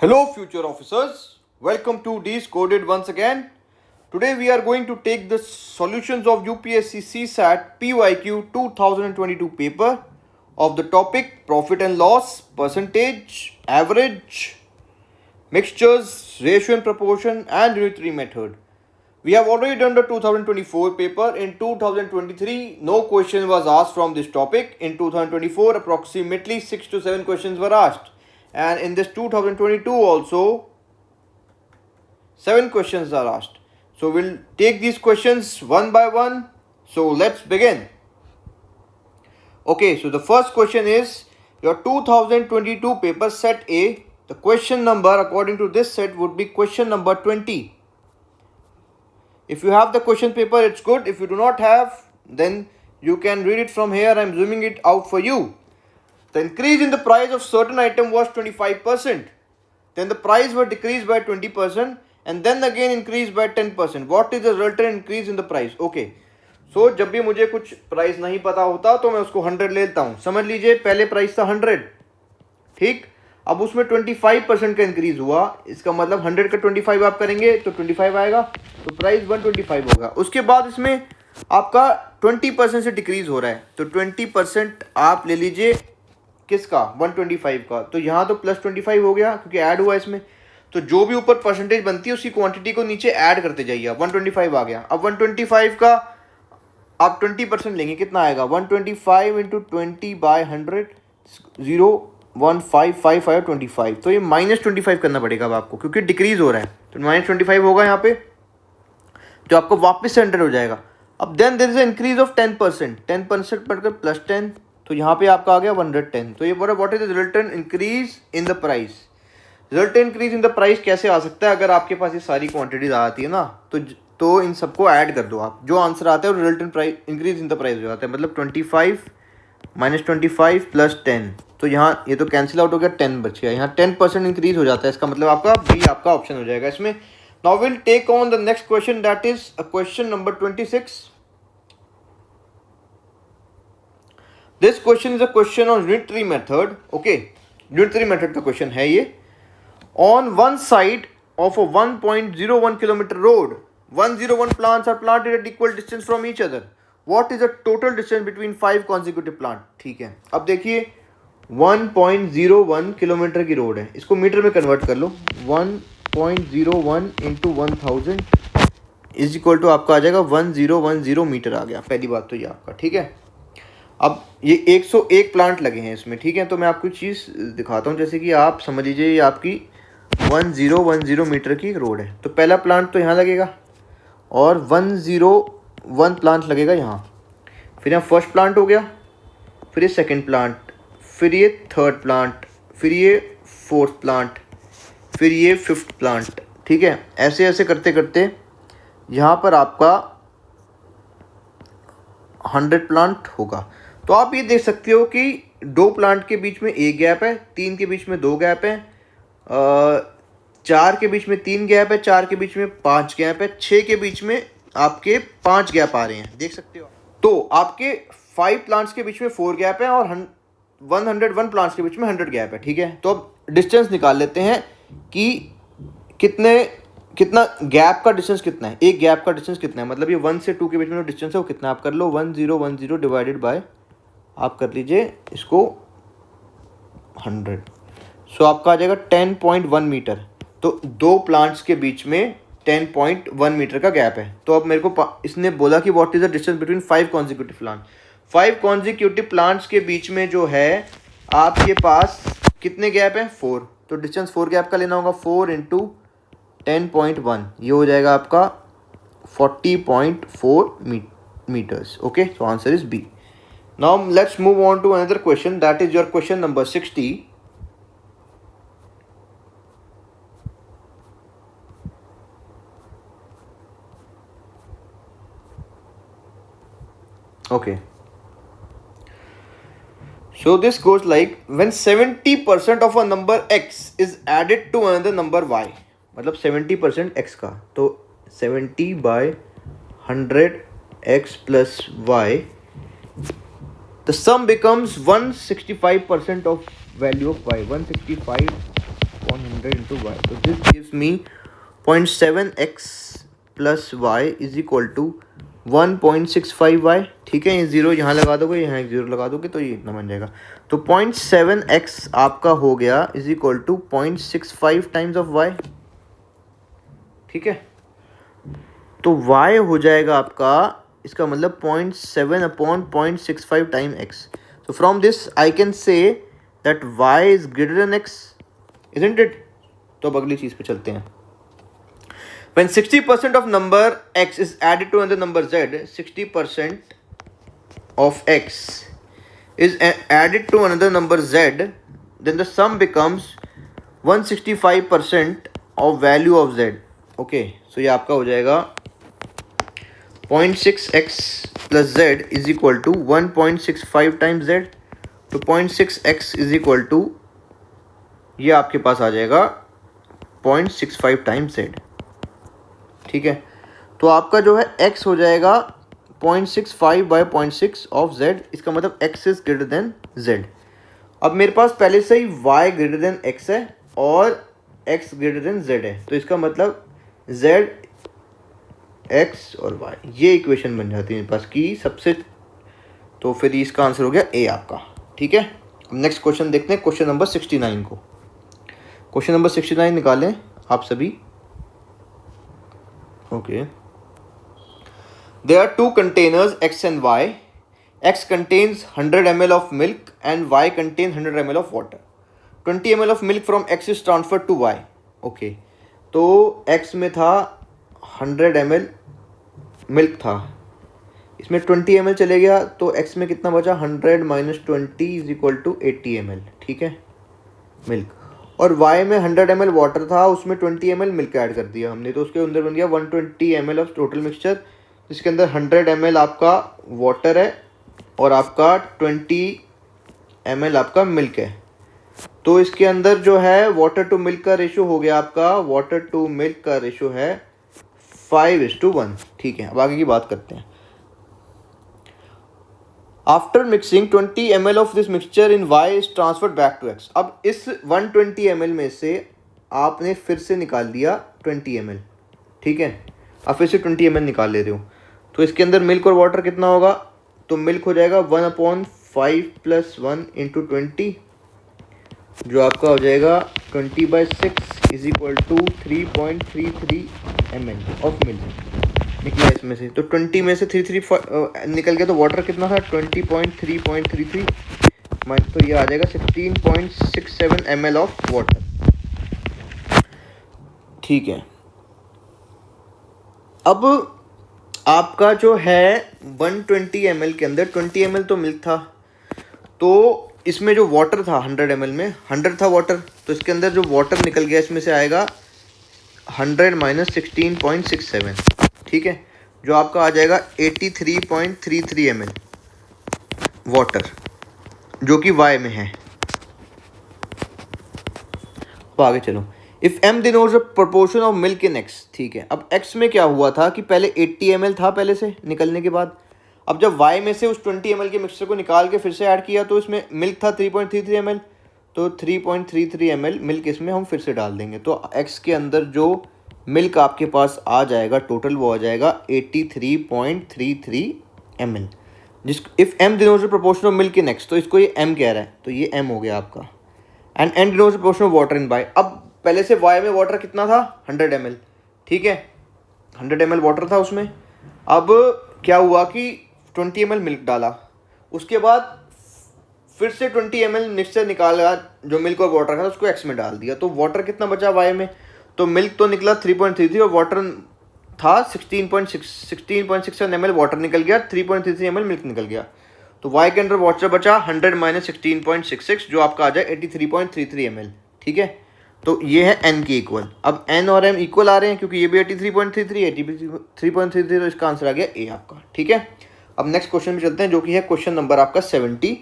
Hello, future officers. Welcome to Decoded once again. Today we are going to take the solutions of UPSC CSAT PYQ 2022 paper of the topic profit and loss, percentage, average, mixtures, ratio and proportion, and unitary method. We have already done the 2024 paper. In 2023, no question was asked from this topic. In 2024, approximately 6 to 7 questions were asked. And in this 2022 also, 7 questions are asked. So we'll take these questions one by one. So let's begin. Okay, so the first question is your 2022 paper set A. The question number according to this set would be question number 20. If you have the question paper, it's good. If you do not have, then you can read it from here. I'm zooming it out for you. The increase in the price of certain item was 25%. Then the price was decreased by 20% and then again increased by 10%. What is the resultant increase in the price? Okay. So जब भी मुझे कुछ price नहीं पता होता तो मैं उसको 100 ले लेता हूँ. समझ लीजिए पहले प्राइस था 100, ठीक. अब उसमें 25% का इंक्रीज हुआ. इसका मतलब 100 का 25 आप करेंगे तो 25 आएगा, तो प्राइस 125 होगा. उसके बाद इसमें आपका 20% से डिक्रीज हो रहा है, तो 20% आप ले लीजिए किसका, 125 का. तो यहाँ तो प्लस 25 हो गया क्योंकि ऐड हुआ इसमें. तो जो भी ऊपर परसेंटेज बनती है उसकी क्वांटिटी को नीचे ऐड करते जाइए. 125 आ गया. अब 125 का आप 20% लेंगे, कितना आएगा, 125 इंटू 20 बाय 100, 0.155525. तो ये -25 करना पड़ेगा अब आपको क्योंकि डिक्रीज हो रहा है. तो -25 होगा यहाँ पे, तो आपको वापस से 100 हो जाएगा. अब then there is a increase of 10%. 10% पढ़कर प्लस 10, तो यहाँ पे आपका आ गया 110. तो ये बोला what is the resultant increase in the price. Resultant increase in the price कैसे आ सकता है, अगर आपके पास ये सारी क्वांटिटीज आ जाती है ना, तो इन सबको ऐड कर दो आप. जो आंसर आता है वो resultant price increase in the price हो जाता है. मतलब 25 -25 प्लस 10, तो यहाँ ये तो कैंसिल आउट हो गया, 10 बच गया. यहाँ 10% इंक्रीज हो जाता है. इसका मतलब आपका बी आपका ऑप्शन हो जाएगा इसमें. Now will take on the next question, that is a question number 26. This question is a question on unitary method. Okay, unitary method का question है ये. On one side of a 1.01 kilometer road, 101 plants are planted at equal distance from each other. What is the total distance between 5 consecutive plants? ठीक है. अब देखिए 1.01 kilometre की road है, इसको मीटर में कन्वर्ट कर लो. 1.01 इंटू 1000 इज इक्वल टू आपका आ जाएगा 1010 मीटर आ गया. पहली बात तो ये आपका ठीक है. अब ये 101 प्लांट लगे हैं इसमें, ठीक है. तो मैं आपको चीज़ दिखाता हूँ. जैसे कि आप समझ लीजिए ये आपकी 1010 मीटर की रोड है. तो पहला प्लांट तो यहाँ लगेगा और 101 प्लांट लगेगा यहाँ. फिर यहाँ फर्स्ट प्लांट हो गया, फिर ये सेकंड प्लांट, फिर ये थर्ड प्लांट, फिर ये फोर्थ प्लांट, फिर ये फिफ्थ प्लांट. ठीक है. ऐसे ऐसे करते करते यहाँ पर आपका 100 प्लांट होगा. तो आप ये देख सकते हो कि 2 प्लांट के बीच में 1 गैप है, 3 के बीच में 2 गैप है, 4 के बीच में 3 गैप है, 4 के बीच में 5 गैप है, 6 के बीच में आपके 5 गैप आ रहे हैं, देख सकते हो. तो आपके 5 प्लांट्स के बीच में 4 गैप है और 101 प्लांट्स के बीच में 100 गैप है. ठीक है. तो अब डिस्टेंस निकाल लेते हैं कि कितना गैप का डिस्टेंस कितना है. एक गैप का डिस्टेंस कितना है, मतलब ये 1 से 2 के बीच में जो डिस्टेंस है वो कितना. आप कर लो 1010 डिवाइडेड बाय, आप कर लीजिए इसको 100. सो आपका आ जाएगा 10.1 मीटर. तो 2 प्लांट्स के बीच में 10.1 मीटर का गैप है. तो अब मेरे को इसने बोला कि what is the distance between 5 consecutive plant. 5 consecutive plants के बीच में जो है आपके पास कितने गैप हैं, 4. तो डिस्टेंस 4 गैप का लेना होगा. 4 इंटू 10.1, ये हो जाएगा आपका 40.4 meters. Okay, so answer is B. Now let's move on to another question, that is your question number 60. Okay, so this goes like, when 70% of a number x is added to another number y, मतलब 70% x का, तो 70 by 100 x plus y, the sum becomes 165% of value of y. 165 upon 100 into y. So this gives me 0.7x plus y is equal to 1.65y. ठीक है, ये zero यहाँ लगा दोगे, यहाँ एक जीरो लगा दोगे तो ये इतना बन जाएगा. तो 0.7x आपका हो गया is equal to 0.65 times of y. ठीक है, तो y हो जाएगा आपका, इसका मतलब 0.7 upon 0.65 time x. So from this I can say that y is greater than x, isn't it? तो अब अगली चीज पे चलते हैं. When 60% of number x is added to another number z, 60% of x is added to another number z, then the sum becomes 165% of value of z. Okay, so ये आपका हो जाएगा 0.6x plus z is equal to 1.65 times z. तो 0.6x is equal to ये आपके पास आ जाएगा 0.65 times z. ठीक है, तो आपका जो है x हो जाएगा 0.65 बाई 0.6 ऑफ z. इसका मतलब x is greater than z. अब मेरे पास पहले से ही y ग्रेटर देन x है और x ग्रेटर देन z है, तो इसका मतलब z, x और y, ये इक्वेशन बन जाती है मेरे पास की सबसे. तो फिर इसका आंसर हो गया a आपका. ठीक है, अब नेक्स्ट क्वेश्चन देखते हैं, क्वेश्चन नंबर 69 को. क्वेश्चन नंबर 69 निकालें आप सभी. Okay. There are two containers x and y. X contains 100 ml of milk and y contains 100 ml of water. 20 ml of milk from x is transferred to y. Okay. तो x में था 100 ml milk था, इसमें 20 ml चले गया तो x में कितना बचा, 100 minus 20 is equal to 80 ml. ठीक है, मिल्क. और y में 100 ml वाटर था, उसमें 20 ml मिल्क ऐड कर दिया हमने, तो उसके अंदर बन गया 120 ml ऑफ टोटल मिक्सचर, जिसके अंदर 100 ml आपका वाटर है और आपका 20 ml आपका मिल्क है. तो इसके अंदर जो है वाटर टू मिल्क का रेशो हो गया आपका, वाटर टू मिल्क का रेशो है 5:1. ठीक है, अब आगे की बात करते हैं. After mixing 20 ml of this mixture in y is transferred back to x. अब इस 120 ml में से आपने फिर से निकाल दिया 20 ml. ठीक है, अब फिर से 20 ml निकाल ले रहे हो, तो इसके अंदर मिल्क और वाटर कितना होगा, तो मिल्क हो जाएगा 1/5 + 1 × 20, जो आपका हो जाएगा 20/6 is equal to 3.33 ml of milk निकला इसमें से. तो 20 में से 33 निकल गया, तो वाटर कितना था 20.333, तो ये आ जाएगा 16.67 ml ऑफ वाटर. ठीक है, अब आपका जो है 120 ml के अंदर 20 ml तो मिल्क था, तो इसमें जो वाटर था 100 ml में 100 था वाटर, तो इसके अंदर जो वाटर निकल गया इसमें से आएगा 100 माइनस 16.67. ठीक है, जो आपका आ जाएगा 83.33 ml वाटर, जो कि y में है. तो आगे चलो. If m denotes the proportion of milk in x. ठीक है, अब x में क्या हुआ था कि पहले 80 ml था पहले से निकलने के बाद, अब जब y में से उस 20 ml के मिक्सचर को निकाल के फिर से ऐड किया तो इसमें मिल्क था 3.33 ml, तो 3.33 ml मिल्क इसमें हम फिर से डाल देंगे, तो x के अंदर जो मिल्क आपके पास आ जाएगा टोटल वो आ जाएगा 83.33 ml. जिस if m denotes the proportion of milk in x, तो इसको ये m कह रहा है, तो ये m हो गया आपका. And n denotes the proportion of water in y. अब पहले से y में वाटर कितना था 100 ml. ठीक है, 100 ml वाटर था उसमें. अब क्या हुआ कि 20 ml मिल्क डाला, उसके बाद फिर से 20 ml मिक्सचर निकाला जो मिल्क और वाटर का था, उसको x में डाल दिया, तो वाटर कितना बचा y में, तो मिल्क तो निकला 3.33 और वाटर था 16.67 ml वाटर निकल गया, 3.33 ml मिल्क निकल गया, तो y के अंदर वाटर बचा 100 माइनस 16.66, जो आपका आ जाए 83.33 ml. ठीक है, तो ये है n के इक्वल. अब n और m इक्वल आ रहे हैं क्योंकि ये भी 83.33 83.33, तो इसका आंसर आ गया a आपका. ठीक है, अब नेक्स्ट क्वेश्चन में चलते हैं, जो कि है क्वेश्चन नंबर आपका 70.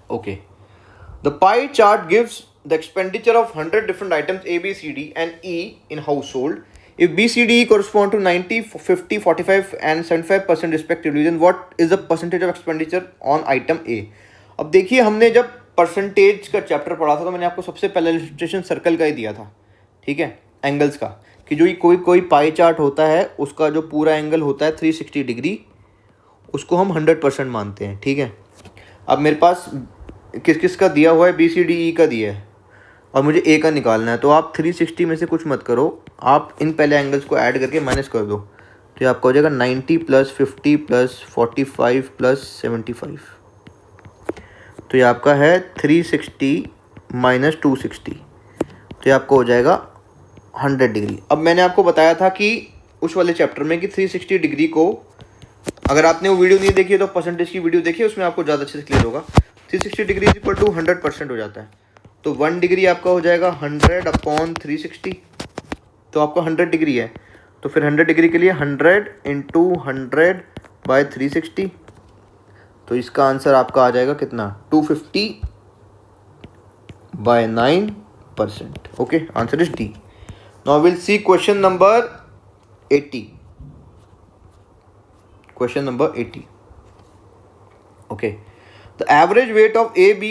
Okay, the pie chart gives the expenditure of 100 different items A, B, C, D and E in household. If B, C, D, E correspond to 90, 50, 45 and 75% respectively, then what is the percentage of expenditure on item A? अब देखिए, हमने जब percentage का chapter पढ़ा था तो मैंने आपको सबसे पहले इलस्ट्रेशन सर्कल का ही दिया था, ठीक है, एंगल्स का, कि जो कोई पाई चार्ट होता है उसका जो पूरा एंगल होता है 360 डिग्री, उसको हम 100% मानते हैं, ठीक है। अब मेरे पास किस किस का दिया हुआ है, BCDE का दिया है और मुझे ए का निकालना है, तो आप 360 में से कुछ मत करो, आप इन पहले एंगल्स को ऐड करके माइनस कर दो, तो ये आपका हो जाएगा 90 + 50 + 45 + 75, तो ये आपका है 360 - 260, तो ये आपको हो जाएगा 100 डिग्री। अब मैंने आपको बताया था कि उस वाले चैप्टर में कि 360 डिग्री को, अगर आपने वो वीडियो नहीं देखी है तो परसेंटेज की वीडियो देखिए, उसमें आपको ज़्यादा अच्छे से क्लियर होगा। 360 डिग्री = 100% हो जाता है, तो 1 डिग्री आपका हो जाएगा 100/360, तो आपका 100 डिग्री है, तो फिर 100 डिग्री के लिए 100 × 100/360, तो इसका आंसर आपका आ जाएगा कितना, 250/9%। Okay, answer is D. Now will see question number 80। Question number 80। Okay, the average weight of A, B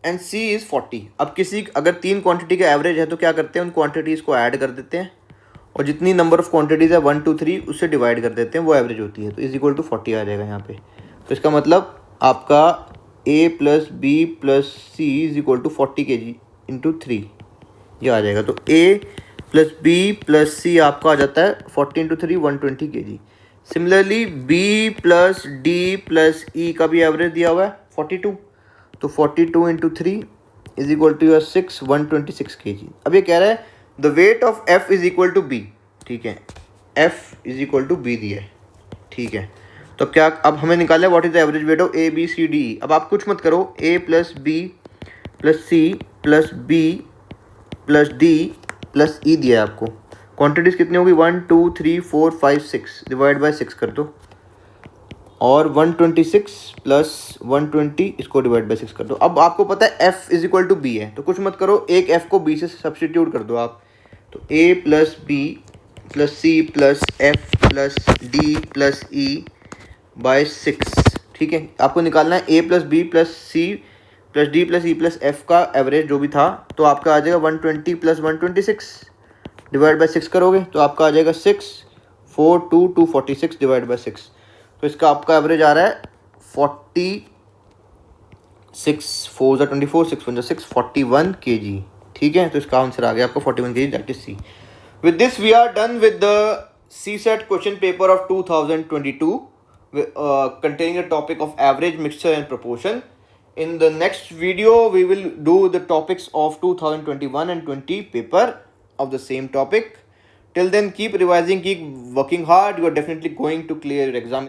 and C is 40। अब अगर 3 क्वांटिटी का एवरेज है तो क्या करते हैं, उन क्वांटिटीज़ को ऐड कर देते हैं और जितनी नंबर ऑफ क्वांटिटीज़ है 1 2 3 उससे डिवाइड कर देते हैं, वो एवरेज होती है, तो = 40 आ जाएगा यहाँ पे। तो इसका मतलब आपका A + B + C = 40 kg × 3, ये आ जाएगा। तो A + B + C आपका आ जाता है 40 × 3 120 kg। Similarly B + D + E का भी एवरेज दिया हुआ है 42, तो 42 × 3 = 6 126 kg। अब ये कह रहा है the weight of F = B, ठीक है, F = B दिया है, ठीक है। तो क्या अब हमें निकालना है what is the average weight of A, B, C, D, E। अब आप कुछ मत करो, A + B + C + B + D + E दिया है आपको, क्वांटिटीज कितनी होगी 1 2 3 4 5 6, डिवाइड 6 कर दो, और 126 + 120 इसको डिवाइड 6 कर दो। अब आपको पता है F = B है, तो कुछ मत करो, एक F को B से सब्सटीट्यूट कर दो आप, तो A + B + C + F + D + E / 6, ठीक है। आपको निकालना है A + B + C + D + E + F का एवरेज जो भी था, तो आपका आ जाएगा 120 + 126 डिवाइड 6 करोगे तो आपका आ जाएगा 6 4 2 246 डिवाइड 6, तो इसका आपका एवरेज आ रहा है 46 4 24 6 1 6 41 kg, ठीक है। तो इसका आंसर आ गया आपका 41 kg, that is C. With this we are done with the CSET question paper of 2022 containing the topic of average, mixture and proportion. In the next video we will do the topics of 2021 and 20 paper of the same topic. Till then, keep revising, keep working hard. You are definitely going to clear your exam.